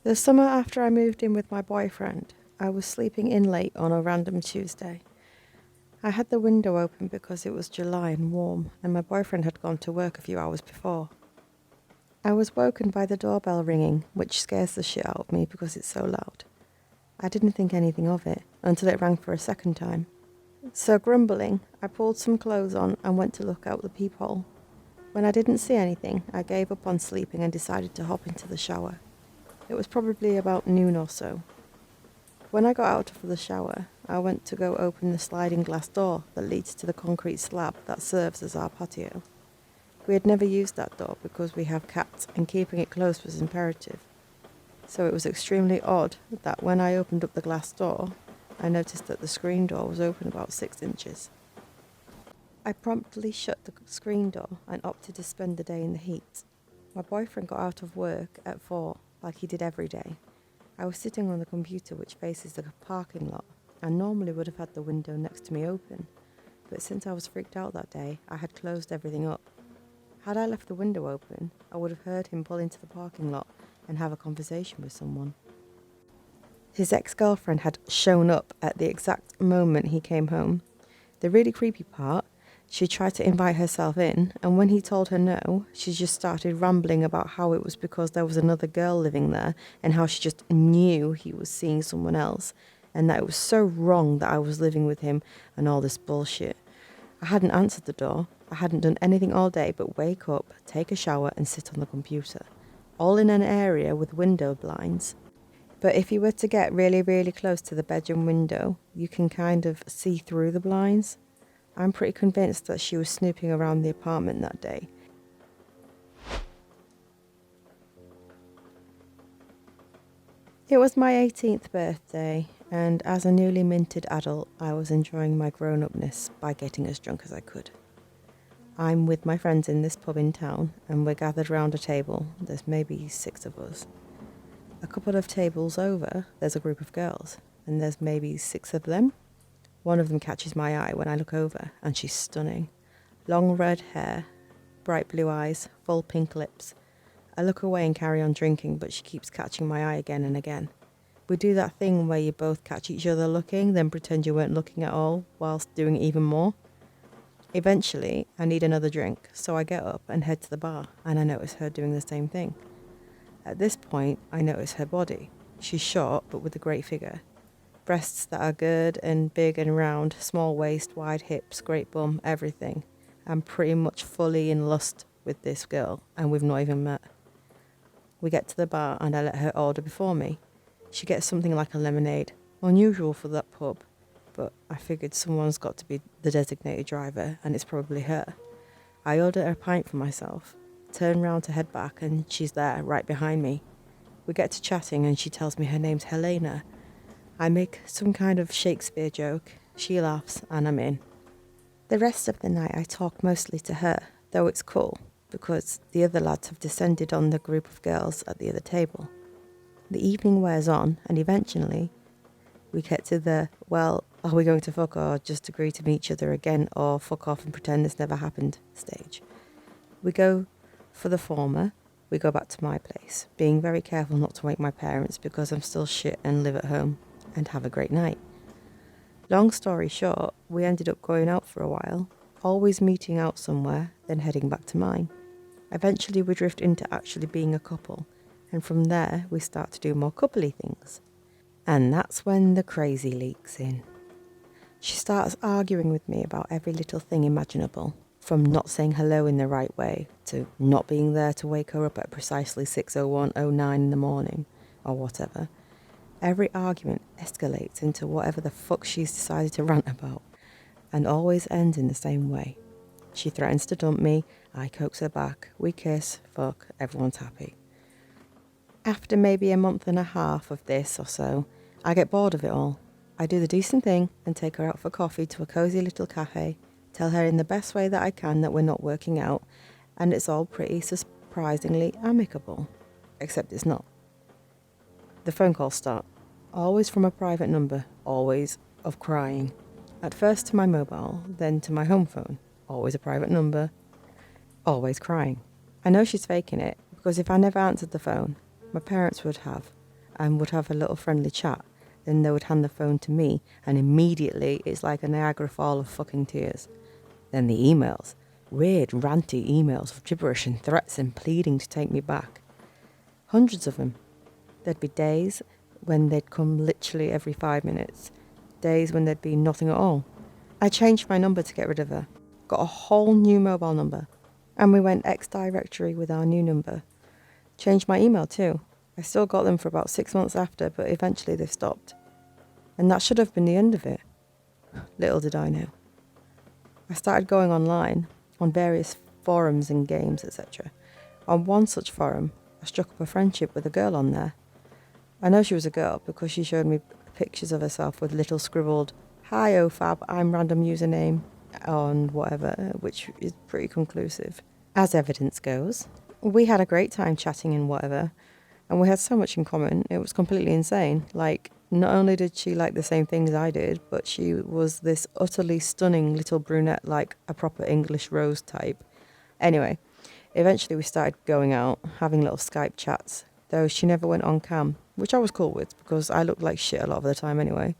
The summer after I moved in with my boyfriend, I was sleeping in late on a random Tuesday. I had the window open because it was July and warm, and my boyfriend had gone to work a few hours before. I was woken by the doorbell ringing, which scares the shit out of me because it's so loud. I didn't think anything of it until it rang for a second time. So grumbling, I pulled some clothes on and went to look out the peephole. When I didn't see anything, I gave up on sleeping and decided to hop into the shower. It was probably about noon or so. When I got out of the shower, I went to go open the sliding glass door that leads to the concrete slab that serves as our patio. We had never used that door because we have cats and keeping it closed was imperative. So it was extremely odd that when I opened up the glass door, I noticed that the screen door was open about 6 inches. I promptly shut the screen door and opted to spend the day in the heat. My boyfriend got out of work at 4, like he did every day. I was sitting on the computer which faces the parking lot and normally would have had the window next to me open, but since I was freaked out that day, I had closed everything up. Had I left the window open, I would have heard him pull into the parking lot and have a conversation with someone. His ex-girlfriend had shown up at the exact moment he came home. The really creepy part, she tried to invite herself in, and when he told her no, she just started rambling about how it was because there was another girl living there and how she just knew he was seeing someone else and that it was so wrong that I was living with him and all this bullshit. I hadn't answered the door. I hadn't done anything all day but wake up, take a shower and sit on the computer, all in an area with window blinds. But if you were to get really, really close to the bedroom window, you can kind of see through the blinds. I'm pretty convinced that she was snooping around the apartment that day. It was my 18th birthday, and as a newly minted adult, I was enjoying my grown-upness by getting as drunk as I could. I'm with my friends in this pub in town, and we're gathered round a table. There's maybe 6 of us. A couple of tables over, there's a group of girls, and there's maybe 6 of them. One of them catches my eye when I look over, and she's stunning. Long red hair, bright blue eyes, full pink lips. I look away and carry on drinking, but she keeps catching my eye again and again. We do that thing where you both catch each other looking, then pretend you weren't looking at all, whilst doing even more. Eventually, I need another drink, so I get up and head to the bar, and I notice her doing the same thing. At this point, I notice her body. She's short, but with a great figure. Breasts that are good and big and round, small waist, wide hips, great bum, everything. I'm pretty much fully in lust with this girl, and we've not even met. We get to the bar and I let her order before me. She gets something like a lemonade, unusual for that pub, but I figured someone's got to be the designated driver, and it's probably her. I order a pint for myself, turn round to head back, and she's there, right behind me. We get to chatting and she tells me her name's Helena. I make some kind of Shakespeare joke, she laughs, and I'm in. The rest of the night I talk mostly to her, though it's cool, because the other lads have descended on the group of girls at the other table. The evening wears on, and eventually we get to the, well, are we going to fuck or just agree to meet each other again or fuck off and pretend this never happened stage. We go for the former. We go back to my place, being very careful not to wake my parents because I'm still shit and live at home, and have a great night. Long story short, we ended up going out for a while, always meeting out somewhere, then heading back to mine. Eventually we drift into actually being a couple, and from there we start to do more coupley things. And that's when the crazy leaks in. She starts arguing with me about every little thing imaginable, from not saying hello in the right way, to not being there to wake her up at precisely 6:01:09 in the morning, or whatever. Every argument escalates into whatever the fuck she's decided to rant about, and always ends in the same way. She threatens to dump me, I coax her back, we kiss, fuck, everyone's happy. After maybe a month and a half of this or so, I get bored of it all. I do the decent thing and take her out for coffee to a cosy little cafe, tell her in the best way that I can that we're not working out, and it's all pretty surprisingly amicable. Except it's not. The phone calls start. Always from a private number, always of crying. At first to my mobile, then to my home phone. Always a private number, always crying. I know she's faking it, because if I never answered the phone, my parents would have. and would have a little friendly chat. Then they would hand the phone to me, and immediately it's like a Niagara Fall of fucking tears. Then the emails. Weird, ranty emails of gibberish and threats and pleading to take me back. Hundreds of them. There'd be days when they'd come literally every 5 minutes. Days when there'd be nothing at all. I changed my number to get rid of her. Got a whole new mobile number. And we went ex-directory with our new number. Changed my email too. I still got them for about 6 months after, but eventually they stopped. And that should have been the end of it. Little did I know. I started going online, on various forums and games, etc. On one such forum, I struck up a friendship with a girl on there. I know she was a girl because she showed me pictures of herself with little scribbled, "Hi OFAB, I'm random username," on whatever, which is pretty conclusive. As evidence goes, we had a great time chatting and whatever, and we had so much in common, it was completely insane. Like, not only did she like the same things I did, but she was this utterly stunning little brunette, like a proper English rose type. Anyway, eventually we started going out, having little Skype chats, though she never went on cam, which I was cool with because I looked like shit a lot of the time anyway.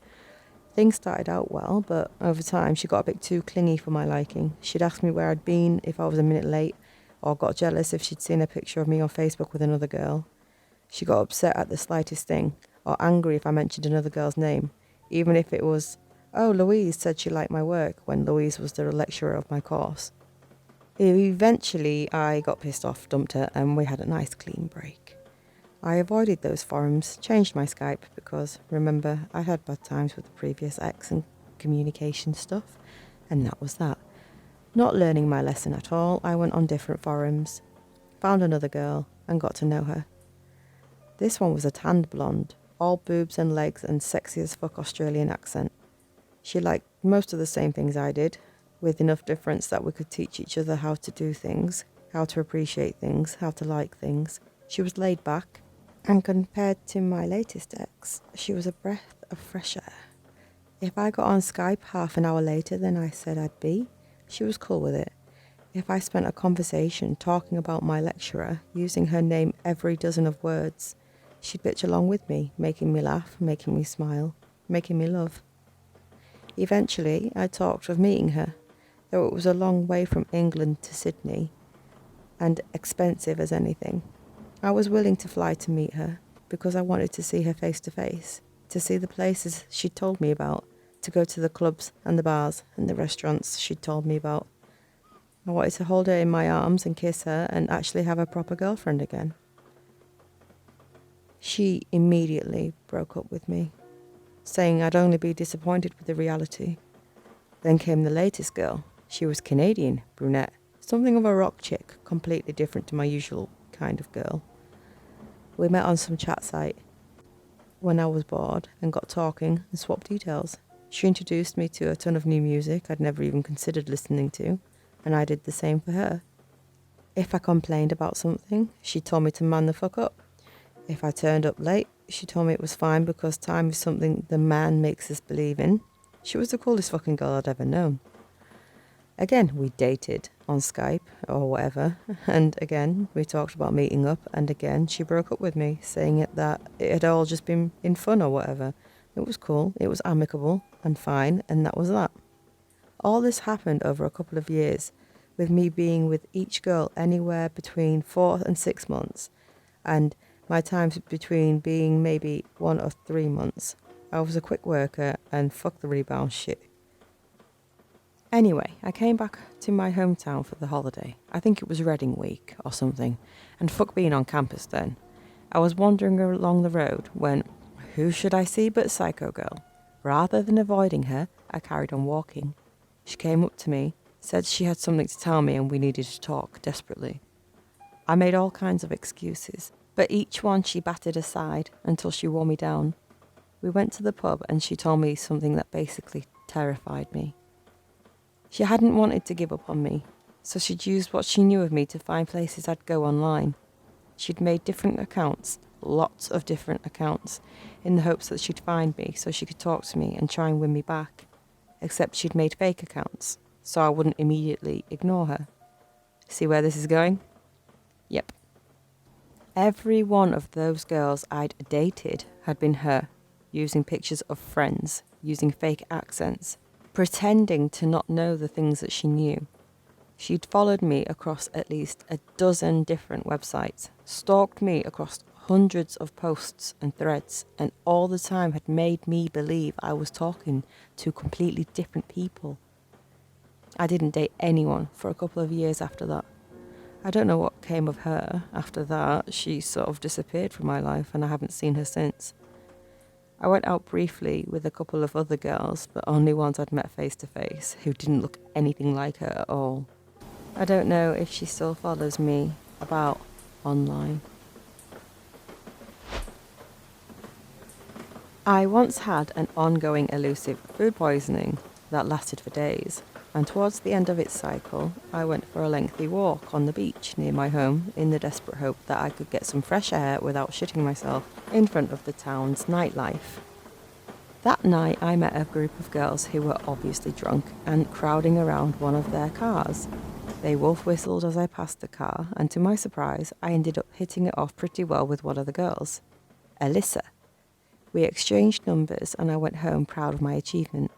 Things started out well, but over time she got a bit too clingy for my liking. She'd ask me where I'd been if I was a minute late, or got jealous if she'd seen a picture of me on Facebook with another girl. She got upset at the slightest thing, or angry if I mentioned another girl's name, even if it was, "Oh, Louise said she liked my work," when Louise was the lecturer of my course. Eventually I got pissed off, dumped her, and we had a nice clean break. I avoided those forums, changed my Skype because, remember, I had bad times with the previous ex and communication stuff, and that was that. Not learning my lesson at all, I went on different forums, found another girl, and got to know her. This one was a tanned blonde, all boobs and legs and sexy as fuck Australian accent. She liked most of the same things I did, with enough difference that we could teach each other how to do things, how to appreciate things, how to like things. She was laid back, and compared to my latest ex, she was a breath of fresh air. If I got on Skype half an hour later than I said I'd be, she was cool with it. If I spent a conversation talking about my lecturer, using her name every dozen of words, she'd bitch along with me, making me laugh, making me smile, making me love. Eventually, I talked of meeting her, though it was a long way from England to Sydney, and expensive as anything. I was willing to fly to meet her, because I wanted to see her face to face, to see the places she'd told me about, to go to the clubs and the bars and the restaurants she'd told me about. I wanted to hold her in my arms and kiss her and actually have a proper girlfriend again. She immediately broke up with me, saying I'd only be disappointed with the reality. Then came the latest girl. She was Canadian, brunette, something of a rock chick, completely different to my usual kind of girl. We met on some chat site when I was bored and got talking and swapped details. She introduced me to a ton of new music I'd never even considered listening to, and I did the same for her. If I complained about something, she told me to man the fuck up. If I turned up late, she told me it was fine because time is something the man makes us believe in. She was the coolest fucking girl I'd ever known. Again, we dated on Skype or whatever, and again, we talked about meeting up, and again, she broke up with me, saying that it had all just been in fun or whatever. It was cool, it was amicable and fine, and that was that. All this happened over a couple of years, with me being with each girl anywhere between 4 and 6 months, and my times between being maybe 1 or 3 months. I was a quick worker, and fuck the rebound shit. Anyway, I came back to my hometown for the holiday. I think it was Reading week or something, and fuck being on campus then. I was wandering along the road when, who should I see but Psycho Girl? Rather than avoiding her, I carried on walking. She came up to me, said she had something to tell me and we needed to talk desperately. I made all kinds of excuses, but each one she batted aside until she wore me down. We went to the pub and she told me something that basically terrified me. She hadn't wanted to give up on me, so she'd used what she knew of me to find places I'd go online. She'd made different accounts, lots of different accounts, in the hopes that she'd find me so she could talk to me and try and win me back. Except she'd made fake accounts, so I wouldn't immediately ignore her. See where this is going? Yep. Every one of those girls I'd dated had been her, using pictures of friends, using fake accents, pretending to not know the things that she knew. She'd followed me across at least a dozen different websites, stalked me across hundreds of posts and threads, and all the time had made me believe I was talking to completely different people. I didn't date anyone for a couple of years after that. I don't know what came of her after that. She sort of disappeared from my life and I haven't seen her since. I went out briefly with a couple of other girls, but only ones I'd met face to face, who didn't look anything like her at all. I don't know if she still follows me about online. I once had an ongoing elusive food poisoning that lasted for days, and towards the end of its cycle, I went for a lengthy walk on the beach near my home in the desperate hope that I could get some fresh air without shitting myself in front of the town's nightlife. That night, I met a group of girls who were obviously drunk and crowding around one of their cars. They wolf whistled as I passed the car, and to my surprise, I ended up hitting it off pretty well with one of the girls, Alyssa. We exchanged numbers and I went home proud of my achievement.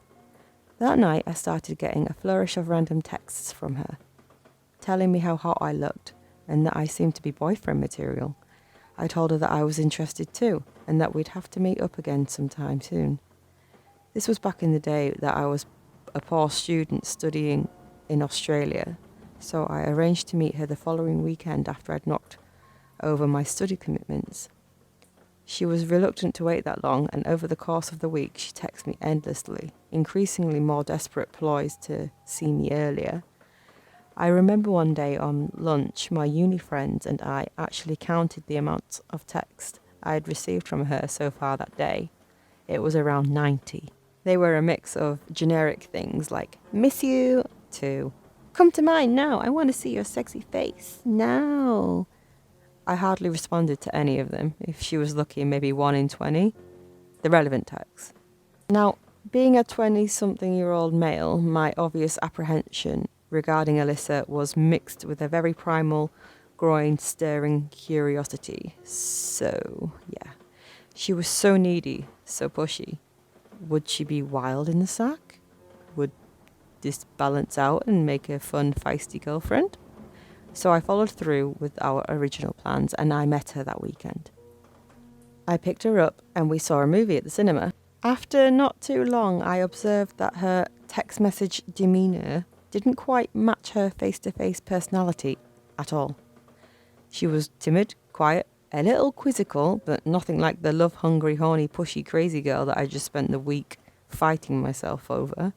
That night I started getting a flourish of random texts from her, telling me how hot I looked and that I seemed to be boyfriend material. I told her that I was interested too and that we'd have to meet up again sometime soon. This was back in the day that I was a poor student studying in Australia, so I arranged to meet her the following weekend after I'd knocked over my study commitments. She was reluctant to wait that long, and over the course of the week she texted me endlessly, increasingly more desperate ploys to see me earlier. I remember one day on lunch, my uni friends and I actually counted the amount of text I had received from her so far that day. It was around 90. They were a mix of generic things like, miss you, to, come to mine now, I want to see your sexy face, now. I hardly responded to any of them. If she was lucky, maybe 1 in 20. The relevant texts. Now, being a 20-something-year-old male, my obvious apprehension regarding Alyssa was mixed with a very primal, groin-stirring curiosity. So, yeah. She was so needy, so pushy. Would she be wild in the sack? Would this balance out and make a fun, feisty girlfriend? So I followed through with our original plans and I met her that weekend. I picked her up and we saw a movie at the cinema. After not too long, I observed that her text message demeanour didn't quite match her face-to-face personality at all. She was timid, quiet, a little quizzical, but nothing like the love-hungry, horny, pushy, crazy girl that I just spent the week fighting myself over.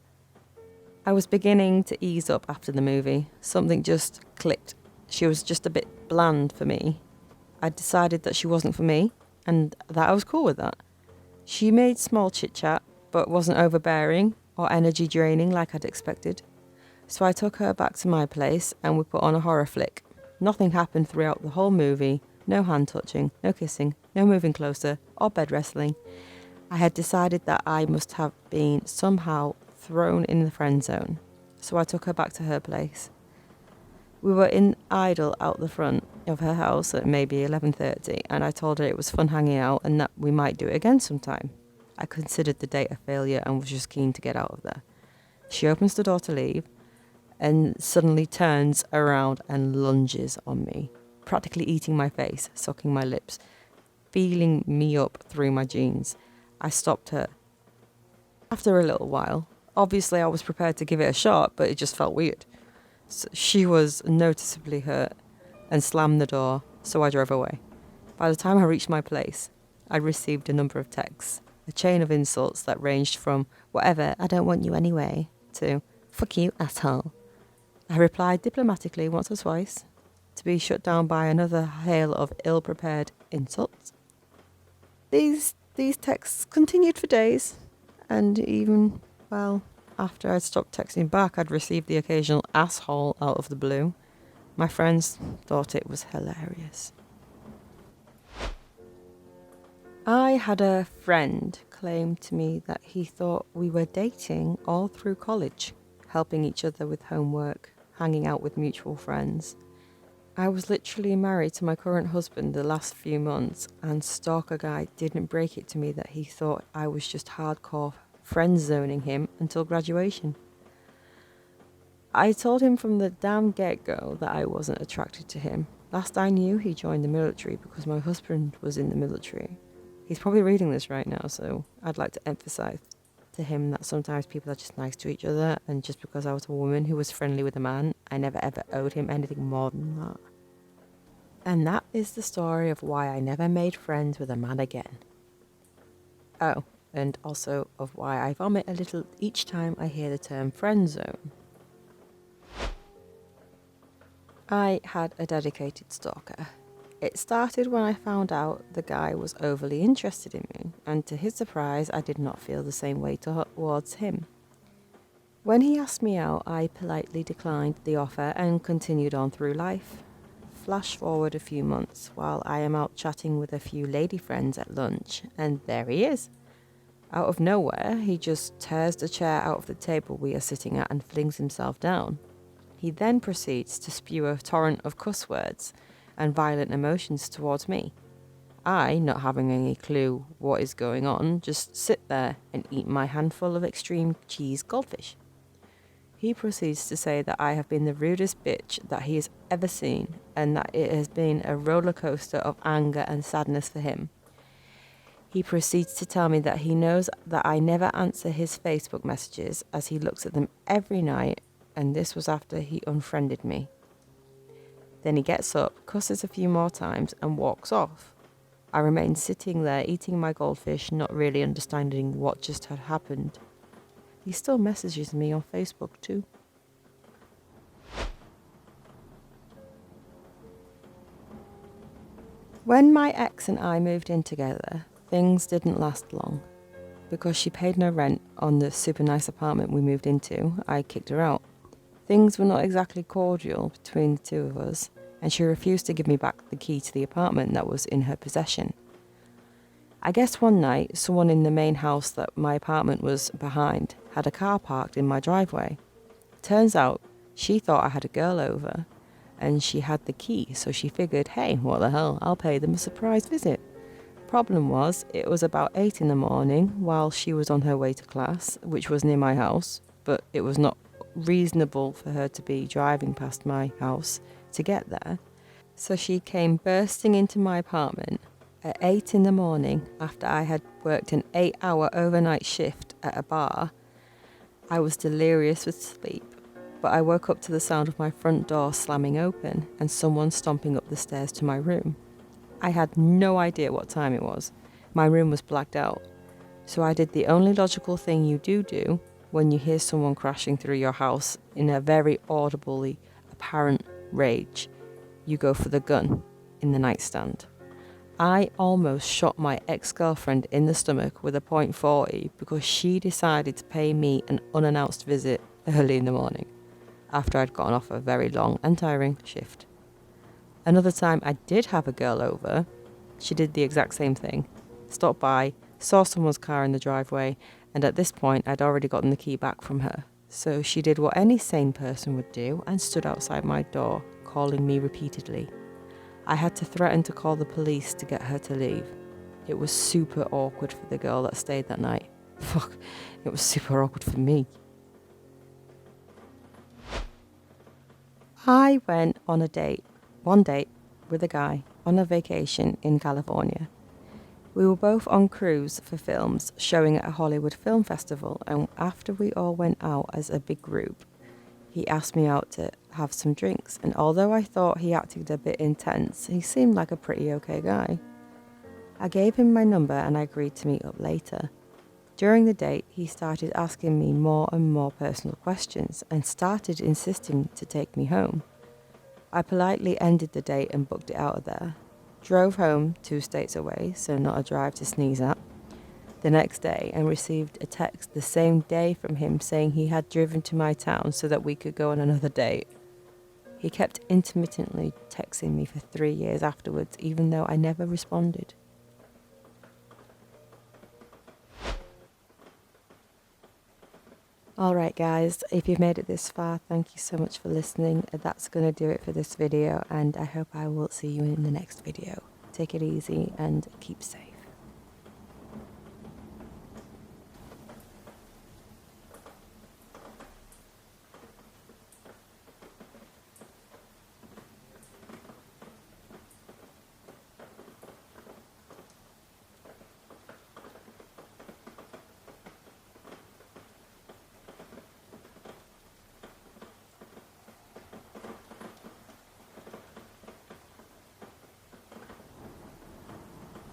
I was beginning to ease up after the movie. Something just clicked. She was just a bit bland for me. I decided that she wasn't for me, and that I was cool with that. She made small chit-chat, but wasn't overbearing or energy draining like I'd expected. So I took her back to my place and we put on a horror flick. Nothing happened throughout the whole movie. No hand touching, no kissing, no moving closer, or bed wrestling. I had decided that I must have been somehow thrown in the friend zone. So I took her back to her place. We were in idle out the front of her house at maybe 11:30, and I told her it was fun hanging out and that we might do it again sometime. I considered the date a failure and was just keen to get out of there. She opens the door to leave and suddenly turns around and lunges on me, practically eating my face, sucking my lips, feeling me up through my jeans. I stopped her. After a little while, obviously I was prepared to give it a shot, but it just felt weird. So she was noticeably hurt and slammed the door, so I drove away. By the time I reached my place, I received a number of texts, a chain of insults that ranged from whatever, I don't want you anyway, to fuck you, asshole. I replied diplomatically once or twice, to be shut down by another hail of ill-prepared insults. These texts continued for days, and even, well, after I'd stopped texting back, I'd received the occasional asshole out of the blue. My friends thought it was hilarious. I had a friend claim to me that he thought we were dating all through college, helping each other with homework, hanging out with mutual friends. I was literally married to my current husband the last few months, and Stalker Guy didn't break it to me that he thought I was just hardcore friend zoning him until graduation. I told him from the damn get-go that I wasn't attracted to him. Last I knew, he joined the military because my husband was in the military. He's probably reading this right now, so I'd like to emphasize to him that sometimes people are just nice to each other, and just because I was a woman who was friendly with a man, I never ever owed him anything more than that. And that is the story of why I never made friends with a man again. Oh, and also of why I vomit a little each time I hear the term friend zone. I had a dedicated stalker. It started when I found out the guy was overly interested in me, and to his surprise, I did not feel the same way towards him. When he asked me out, I politely declined the offer and continued on through life. Flash forward a few months while I am out chatting with a few lady friends at lunch, and there he is. Out of nowhere, he just tears the chair out of the table we are sitting at and flings himself down. He then proceeds to spew a torrent of cuss words and violent emotions towards me. I, not having any clue what is going on, just sit there and eat my handful of extreme cheese goldfish. He proceeds to say that I have been the rudest bitch that he has ever seen, and that it has been a roller coaster of anger and sadness for him. He proceeds to tell me that he knows that I never answer his Facebook messages as he looks at them every night, and this was after he unfriended me. Then he gets up, cusses a few more times, and walks off. I remain sitting there eating my goldfish, not really understanding what just had happened. He still messages me on Facebook too. When my ex and I moved in together, things didn't last long. Because she paid no rent on the super nice apartment we moved into, I kicked her out. Things were not exactly cordial between the two of us, and she refused to give me back the key to the apartment that was in her possession. I guess one night, someone in the main house that my apartment was behind had a car parked in my driveway. Turns out, she thought I had a girl over, and she had the key, so she figured, hey, what the hell, I'll pay them a surprise visit. Problem was, it was about 8 in the morning while she was on her way to class, which was near my house, but it was not reasonable for her to be driving past my house to get there. So she came bursting into my apartment at 8 in the morning after I had worked an 8-hour overnight shift at a bar. I was delirious with sleep, but I woke up to the sound of my front door slamming open and someone stomping up the stairs to my room. I had no idea what time it was. My room was blacked out. So I did the only logical thing you do when you hear someone crashing through your house in a very audibly apparent rage. You go for the gun in the nightstand. I almost shot my ex-girlfriend in the stomach with a .40 because she decided to pay me an unannounced visit early in the morning after I'd gotten off a very long and tiring shift. Another time I did have a girl over, she did the exact same thing. Stopped by, saw someone's car in the driveway, and at this point I'd already gotten the key back from her. So she did what any sane person would do and stood outside my door, calling me repeatedly. I had to threaten to call the police to get her to leave. It was super awkward for the girl that stayed that night. Fuck, it was super awkward for me. I went on one date with a guy on a vacation in California. We were both on cruise for films showing at a Hollywood film festival, and after we all went out as a big group, he asked me out to have some drinks, and although I thought he acted a bit intense, he seemed like a pretty okay guy. I gave him my number and I agreed to meet up later. During the date, he started asking me more and more personal questions and started insisting to take me home. I politely ended the date and booked it out of there. Drove home 2 states away, so not a drive to sneeze at, the next day, and received a text the same day from him saying he had driven to my town so that we could go on another date. He kept intermittently texting me for 3 years afterwards, even though I never responded. Alright guys, if you've made it this far, thank you so much for listening. That's going to do it for this video, and I hope I will see you in the next video. Take it easy and keep safe.